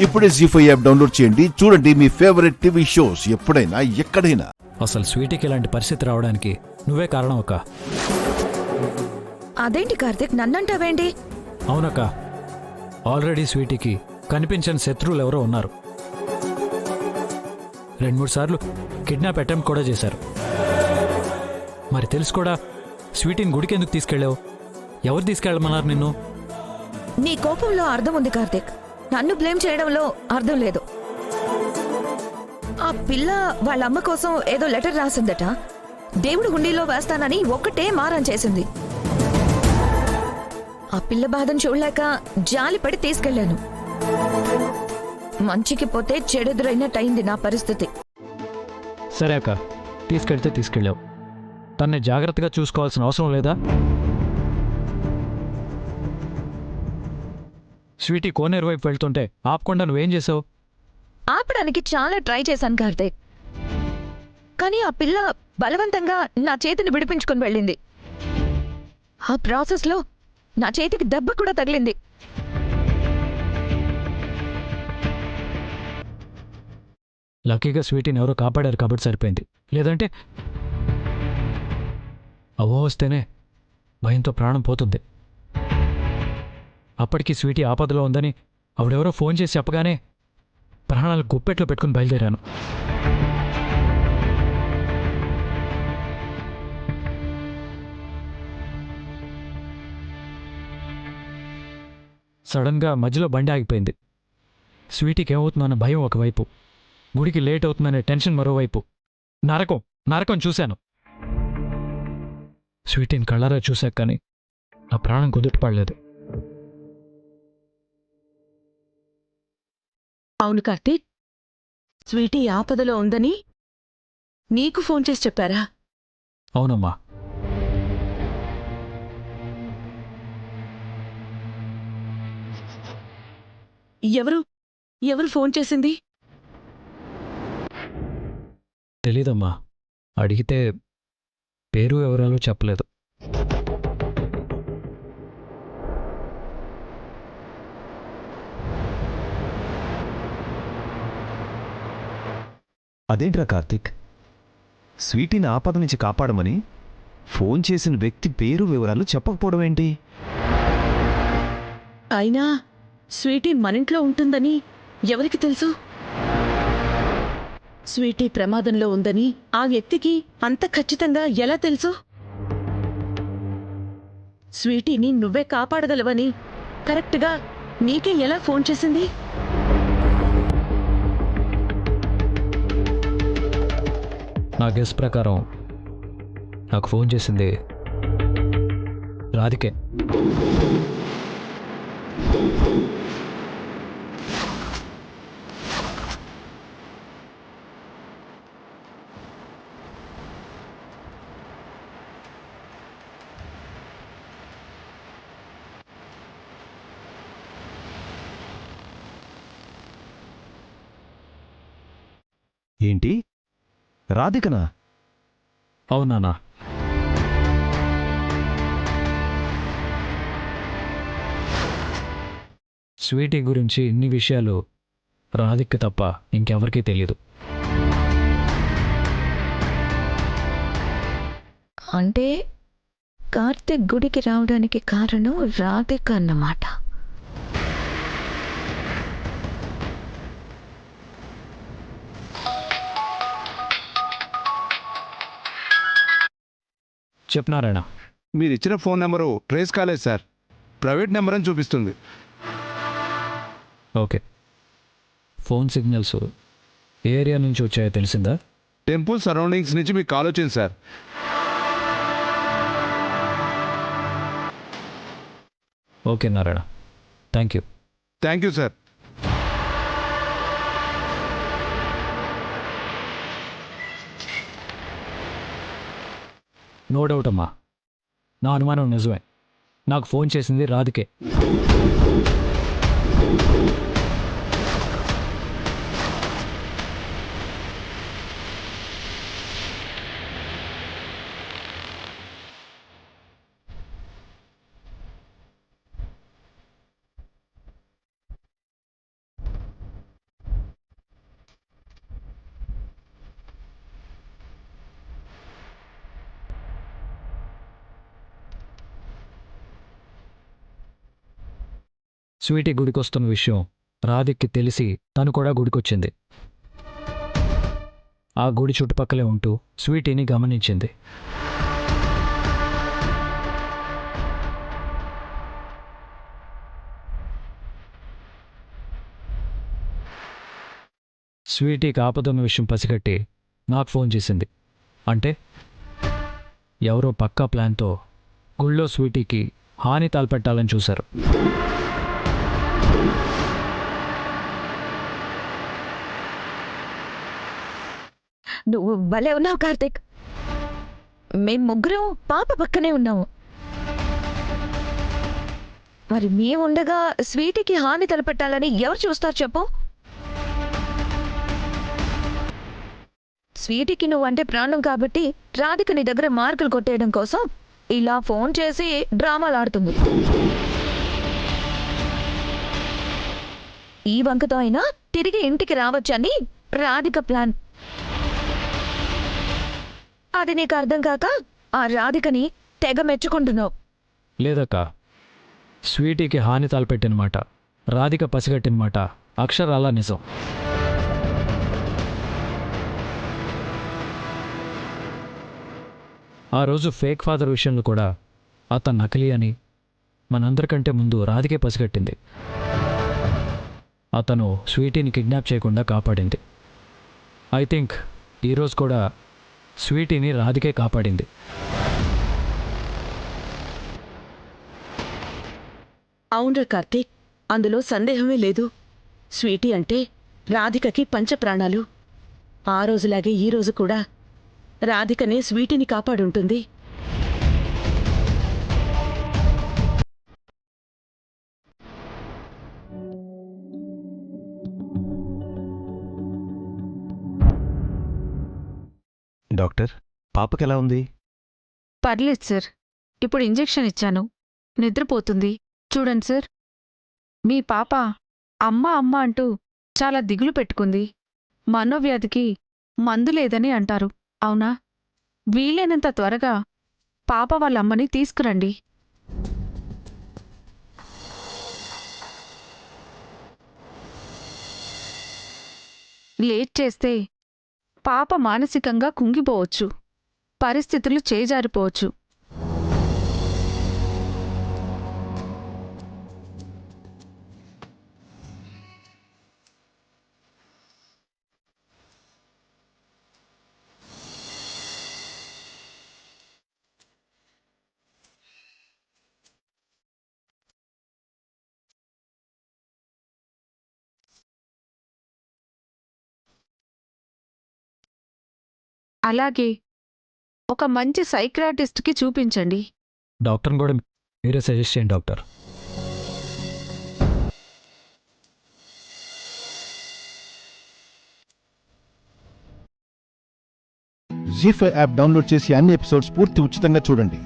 ఇప్పుడే జీ5 app download చేయండి. చూడండి మీ ఫేవరెట్ టీవీ షోస్ ఎప్పుడైనా ఎక్కడైనా. అసలు స్వీటీకి ఇలాంటి పరిస్థితి రావడానికి నువ్వే కారణం అక్క. అదేంటి కార్తిక్, నన్నంటావేంటి? అవునక్క, ఆల్రెడీ స్వీటీకి కనిపించని శత్రువులు ఎవరో ఉన్నారు. 2-3 సార్లు కిడ్నాప్ అటెంప్ట్ కూడా చేశారు. మరి తెలుసు కూడా స్వీటీని గుడికి ఎందుకు తీసుకెళ్ళావు? ఎవరు తీసుకెళ్ళమన్నారు నిన్ను? నీ కోపంలో అర్థం ఉంది కార్తిక్, నన్ను బ్లేమ్ చేయడంలో అర్థం లేదు. ఆ పిల్ల వాళ్ళ అమ్మ కోసం ఏదో లెటర్ రాసిందట. దేవుడు హుండీలో వేస్తానని ఒక్కటే మారం చేసింది. ఆ పిల్ల బాధను చూడలేక జాలిపడి తీసుకెళ్లాను. మంచికి పోతే చెడెదురైనట్టయింది నా పరిస్థితి. సరే అక్క, తీసుకెళ్తే తీసుకెళ్ళావు. తన్ని జాగ్రత్తగా చూసుకోవాల్సిన అవసరం లేదా? స్వీటీ కోనేరు వైపు వెళ్తుంటే ఆపకుండా నువ్వేం చేసావు? ఆపడానికి చాలా ట్రై చేశాను కార్తిక్, కానీ ఆ పిల్ల బలవంతంగా నా చేతిని విడిపించుకుని వెళ్ళింది. ఆ ప్రాసెస్లో నా చేతికి దెబ్బ కూడా తగిలింది. లక్కీగా స్వీటీని ఎవరో కాపాడారు కాబట్టి సరిపోయింది. లేదంటే అవ్వ వస్తేనే భయంతో ప్రాణం పోతుంది. అప్పటికి స్వీటీ ఆపదలో ఉందని ఆవిడెవరో ఫోన్ చేసి చెప్పగానే ప్రాణాలు గుప్పెట్లో పెట్టుకుని బయలుదేరాను. సడన్గా మధ్యలో బండి ఆగిపోయింది. స్వీటీకి ఏమవుతుందన్న భయం ఒకవైపు, గుడికి లేట్ అవుతుందనే టెన్షన్ మరోవైపు. నరకం నరకం చూశాను. స్వీటీని కళ్ళారా చూశాక కానీ నా ప్రాణం కుదుటపడలేదు. అవును కార్తీక్, స్వీటీ ఆపదలో ఉందని నీకు ఫోన్ చేసి చెప్పారా? అవునమ్మా. ఎవరు ఫోన్ చేసింది? తెలీదమ్మా. అడిగితే పేరు వివరాలు చెప్పలేదు. అదేంట్రా కార్తిక్, స్వీటీని ఆపద నుంచి కాపాడమని ఫోన్ చేసిన వ్యక్తి పేరు వివరాలు చెప్పకపోవడం ఏంటి? అయినా స్వీటీ మనింట్లో ఉంటుందని ఎవరికి తెలుసు? స్వీటీ ప్రమాదంలో ఉందని ఆ వ్యక్తికి అంత ఖచ్చితంగా ఎలా తెలుసు? స్వీటీని నువ్వే కాపాడగలవని కరెక్ట్గా నీకే ఎలా ఫోన్ చేసింది? నా గెస్ ప్రకారం నాకు ఫోన్ చేసింది రాధికే. ఏంటి, రాధికనా? అవునానా? స్వీటీ గురించి ఇన్ని విషయాలు రాధిక్కి తప్ప ఇంకెవరికీ తెలియదు. అంటే కార్తిక్ గుడికి రావడానికి కారణం రాధిక అన్నమాట. చెప్పినారాయణ? మీరు ఇచ్చిన ఫోన్ నెంబరు ట్రేస్ కాలేదు సార్, ప్రైవేట్ నెంబర్ అని చూపిస్తుంది. ఓకే, ఫోన్ సిగ్నల్స్ ఏ ఏరియా నుంచి వచ్చాయో తెలిసిందా? టెంపుల్ సరౌండింగ్స్ నుంచి మీకు కాల్ వచ్చింది sir. Okay Narayana, thank you. Thank you sir. No doubt అమ్మా, నా అనుమానం నిజమే. నాకు ఫోన్ చేసింది రాధికే. స్వీటీ గుడికొస్తున్న విషయం రాధిక్కి తెలిసి తను కూడా గుడికొచ్చింది. ఆ గుడి చుట్టుపక్కలే ఉంటూ స్వీటీని గమనించింది. స్వీటీకి ఆపదన్న విషయం పసిగట్టి నాకు ఫోన్ చేసింది. అంటే ఎవరో పక్కా ప్లాన్తో గుళ్ళో స్వీటీకి హాని తలపెట్టాలని చూశారు. నువ్వు భలే ఉన్నావు కార్తీక్. మేం ముగ్గురం పాప పక్కనే ఉన్నాము. మరి మేముండగా స్వీటీకి హాని తలపెట్టాలని ఎవరు చూస్తారు చెప్పు? స్వీటీకి నువ్వంటే ప్రాణం కాబట్టి రాధిక నీ దగ్గర మార్కులు కొట్టేయడం కోసం ఇలా ఫోన్ చేసి డ్రామాలు ఆడుతుంది. ఈ వంకతో అయినా తిరిగి ఇంటికి రావచ్చని రాధిక ప్లాన్. అది నీకు అర్థం కాక ఆ రాధికని తెగ మెచ్చుకుంటున్నావు. లేదక్క, స్వీటీకి హాని తలపెట్టిన మాట, రాధిక పసిగట్టిన మాట అక్షరాలా నిజం. ఆ రోజు ఫేక్ ఫాదర్ విషయంలో కూడా అతను నకిలీ అని మనందరికంటే ముందు రాధికే పసిగట్టింది. అతను స్వీటీని కిడ్నాప్ చేయకుండా కాపాడింది. ఐ థింక్ ఈరోజు కూడా స్వీటీని రాధికే కాపాడింది. అవునరా కార్తీక్, అందులో సందేహమే లేదు. స్వీటీ అంటే రాధికకి పంచప్రాణాలు. ఆ రోజులాగే ఈ రోజు కూడా రాధికనే స్వీటీని కాపాడుంటుంది. డాక్టర్, పాపకెలా ఉంది? పర్లేదు సార్, ఇప్పుడు ఇంజెక్షన్ ఇచ్చాను, నిద్రపోతుంది. చూడండి సార్, మీ పాప అమ్మ అమ్మ అంటూ చాలా దిగులు పెట్టుకుంది. మనోవ్యాధికి మందు లేదని అంటారు, అవునా? వీలైనంత త్వరగా పాప వాళ్ళ అమ్మని తీసుకురండి. లేట్ చేస్తే పాప మానసికంగా కుంగిపోవచ్చు, పరిస్థితులు చేజారిపోవచ్చు. అలాగే ఒక మంచి సైక్రాటిస్ట్కి చూపించండి. డాక్టర్ని కూడా మీరే సజెస్ట్ చేయండి డాక్టర్. జీ5 యాప్ డౌన్లోడ్ చేసి అన్ని ఎపిసోడ్స్ పూర్తి ఉచితంగా చూడండి.